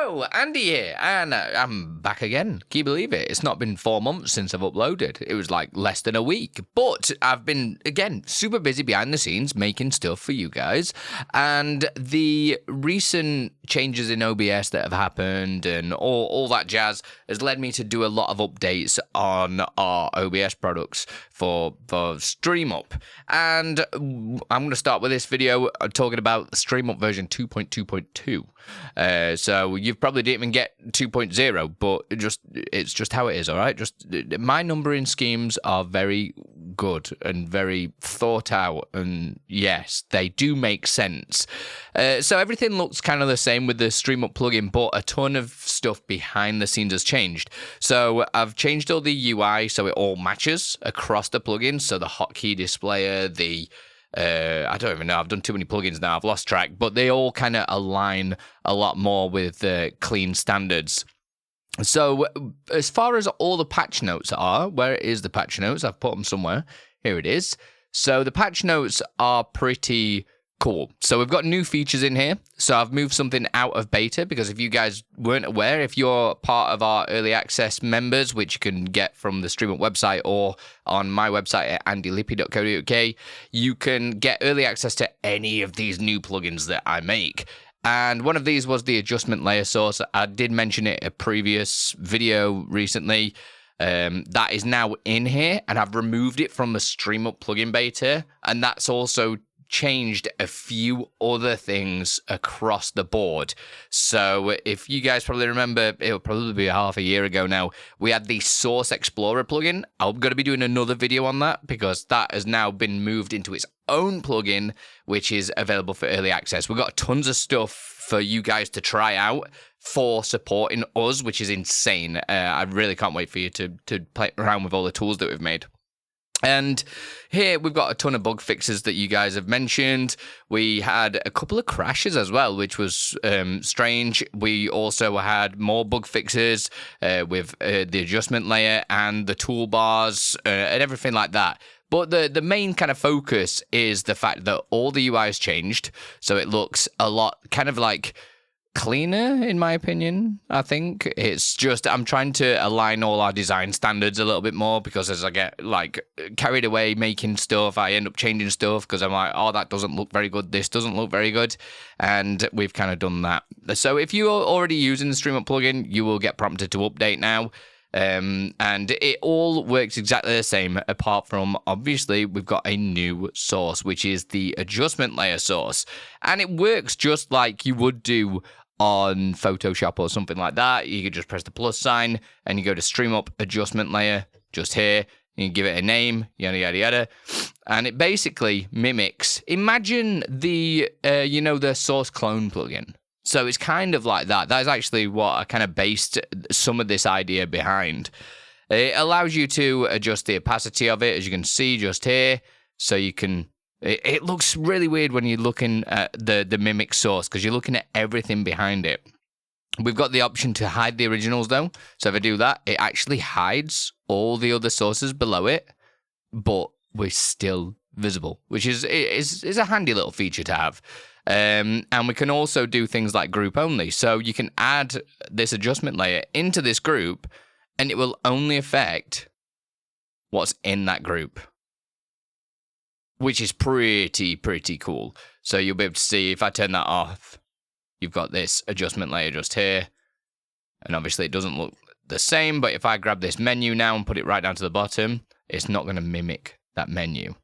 Hello, Andy here, and I'm back again. Can you believe it? It's not been 4 months since I've uploaded. It was like less than a week, but I've been, again, super busy behind the scenes making stuff for you guys, and the recent changes in OBS that have happened and all that jazz has led me to do a lot of updates on our OBS products for StreamUp, and I'm going to start with this video talking about StreamUp version 2.2.2. So you probably didn't even get 2.0, but it's just how it is, all right? Just my numbering schemes are very good and very thought out, and yes, they do make sense. So everything looks kind of the same with the StreamUp plugin, but a ton of stuff behind the scenes has changed. So I've changed all the UI so it all matches across the plugin. So the hotkey displayer, I don't even know, I've done too many plugins now, I've lost track, but they all kind of align a lot more with clean standards. So as far as all the patch notes are, where is the patch notes? I've put them somewhere. Here it is. So the patch notes are pretty cool. So we've got new features in here. So I've moved something out of beta because if you guys weren't aware, if you're part of our early access members, which you can get from the StreamUp website or on my website at andilippy.co.uk, you can get early access to any of these new plugins that I make. And one of these was the adjustment layer source. I did mention it in a previous video recently. That is now in here, and I've removed it from the StreamUp plugin beta, and that's also changed a few other things across the board. So if you guys probably remember, it'll probably be half a year ago now, we had the Source Explorer plugin. I'm going to be doing another video on that because that has now been moved into its own plugin, which is available for early access. We've got tons of stuff for you guys to try out for supporting us, which is insane. I really can't wait for you to play around with all the tools that we've made. And here we've got a ton of bug fixes that you guys have mentioned. We had a couple of crashes as well, which was strange. We also had more bug fixes with the adjustment layer and the toolbars and everything like that. But the main kind of focus is the fact that all the UI has changed. So it looks a lot kind of like cleaner, in my opinion. I think it's just I'm trying to align all our design standards a little bit more because as I get like carried away making stuff, I end up changing stuff because I'm like, oh, that doesn't look very good, this doesn't look very good, and we've kind of done that. So if you're already using the StreamUp plugin, you will get prompted to update now. And it all works exactly the same, apart from, obviously, we've got a new source, which is the adjustment layer source. And it works just like you would do on Photoshop or something like that. You could just press the plus sign, and you go to StreamUp Adjustment Layer, just here. You can give it a name, yada, yada, yada. And it basically mimics, imagine the, the source clone plugin. So it's kind of like that. That is actually what I kind of based some of this idea behind. It allows you to adjust the opacity of it, as you can see just here. So you can... It looks really weird when you're looking at the mimic source because you're looking at everything behind it. We've got the option to hide the originals, though. So if I do that, it actually hides all the other sources below it, but we're still visible, which is a handy little feature to have. And we can also do things like group only. So you can add this adjustment layer into this group, and it will only affect what's in that group, which is pretty cool. So you'll be able to see if I turn that off, you've got this adjustment layer just here. And obviously it doesn't look the same, but if I grab this menu now and put it right down to the bottom, it's not going to mimic that menu.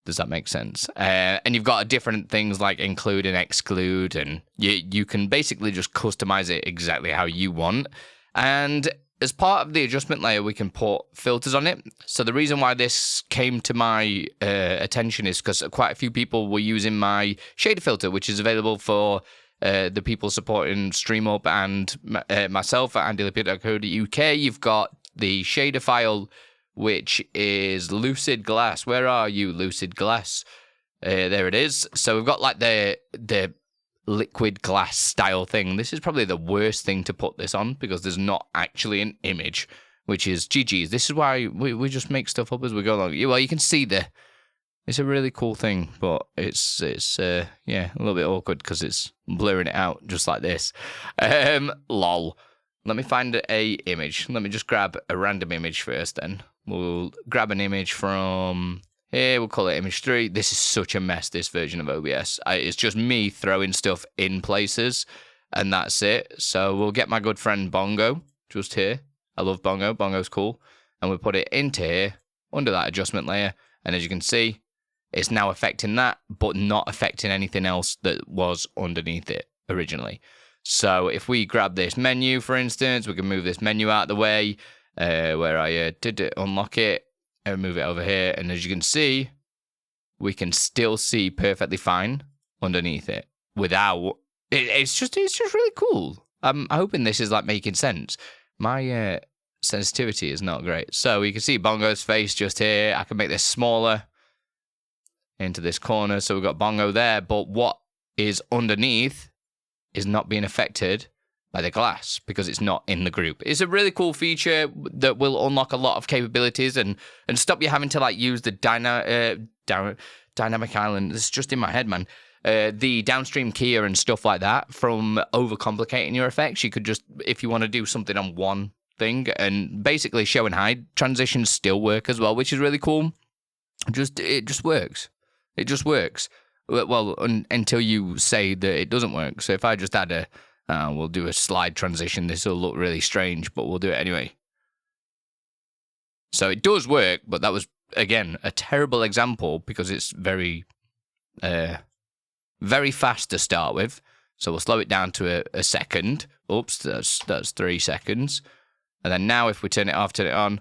Does that make sense? And you've got different things like include and exclude, and you can basically just customize it exactly how you want. And as part of the adjustment layer, we can put filters on it. So the reason why this came to my attention is because quite a few people were using my shader filter, which is available for the people supporting StreamUp and myself at andilippy.co.uk. You've got the shader file, which is Lucid Glass. Where are you, Lucid Glass? There it is. So we've got like the liquid glass style thing. This is probably the worst thing to put this on because there's not actually an image, which is GG's. This is why we just make stuff up as we go along. Well, you can see the It's a really cool thing, but it's yeah, a little bit awkward because it's blurring it out just like this. Lol. Let me find a image. Let me just grab a random image first then. We'll grab an image from here. We'll call it image 3. This is such a mess, this version of OBS. It's just me throwing stuff in places, and that's it. So we'll get my good friend Bongo just here. I love Bongo. Bongo's cool. And we'll put it into here, under that adjustment layer. And as you can see, it's now affecting that, but not affecting anything else that was underneath it originally. So if we grab this menu, for instance, we can move this menu out of the way where I did it, unlock it, and move it over here. And as you can see, we can still see perfectly fine underneath it without... It's just really cool. I'm hoping this is like making sense. My sensitivity is not great. So you can see Bongo's face just here. I can make this smaller into this corner. So we've got Bongo there, but what is underneath is not being affected by the glass because it's not in the group. It's a really cool feature that will unlock a lot of capabilities and stop you having to like use the dynamic island. It's just in my head, man. The downstream keyer and stuff like that from overcomplicating your effects. You could just, if you want to do something on one thing, and basically show and hide transitions still work as well, which is really cool. It just works. It just works. Well, until you say that it doesn't work. So if I just add we'll do a slide transition, this will look really strange, but we'll do it anyway. So it does work, but that was, again, a terrible example because it's very fast to start with. So we'll slow it down to a second. Oops, that's 3 seconds. And then now if we turn it off, turn it on,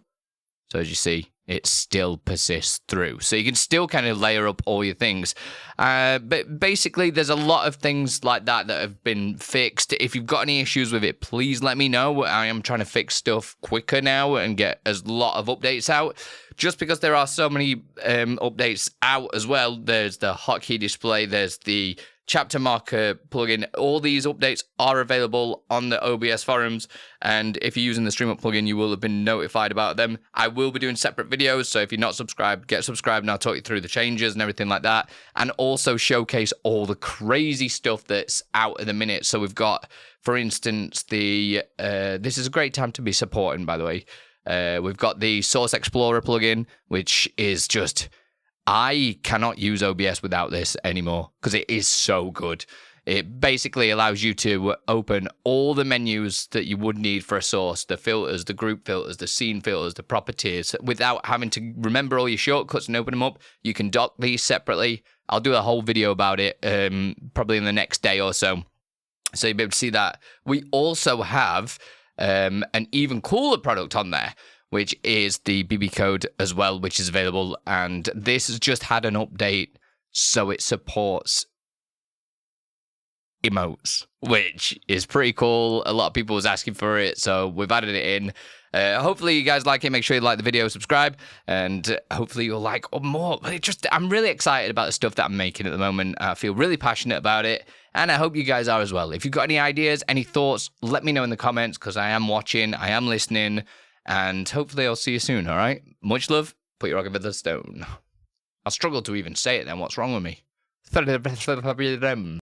so as you see, it still persists through. So you can still kind of layer up all your things. But basically, there's a lot of things like that that have been fixed. If you've got any issues with it, please let me know. I am trying to fix stuff quicker now and get a lot of updates out. Just because there are so many updates out as well. There's the hotkey display, there's the chapter marker plugin. All these updates are available on the OBS forums, and if you're using the StreamUP plugin, you will have been notified about them. I will be doing separate videos, so if you're not subscribed, get subscribed, and I'll talk you through the changes and everything like that, and also showcase all the crazy stuff that's out at the minute. So we've got, for instance, this is a great time to be supporting, by the way. We've got the Source Explorer plugin, which is just... I cannot use OBS without this anymore because it is so good. It basically allows you to open all the menus that you would need for a source, the filters, the group filters, the scene filters, the properties, without having to remember all your shortcuts and open them up. You can dock these separately. I'll do a whole video about it probably in the next day or so. So you'll be able to see that. We also have an even cooler product on there, which is the BBCode as well, which is available. And this has just had an update, so it supports emotes, which is pretty cool. A lot of people was asking for it, so we've added it in. Hopefully you guys like it. Make sure you like the video, subscribe, and hopefully you'll like more. I'm really excited about the stuff that I'm making at the moment. I feel really passionate about it, and I hope you guys are as well. If you've got any ideas, any thoughts, let me know in the comments, because I am watching, I am listening. And hopefully I'll see you soon, all right? Much love. Put your rock over the stone. I'll struggle to even say it then. What's wrong with me?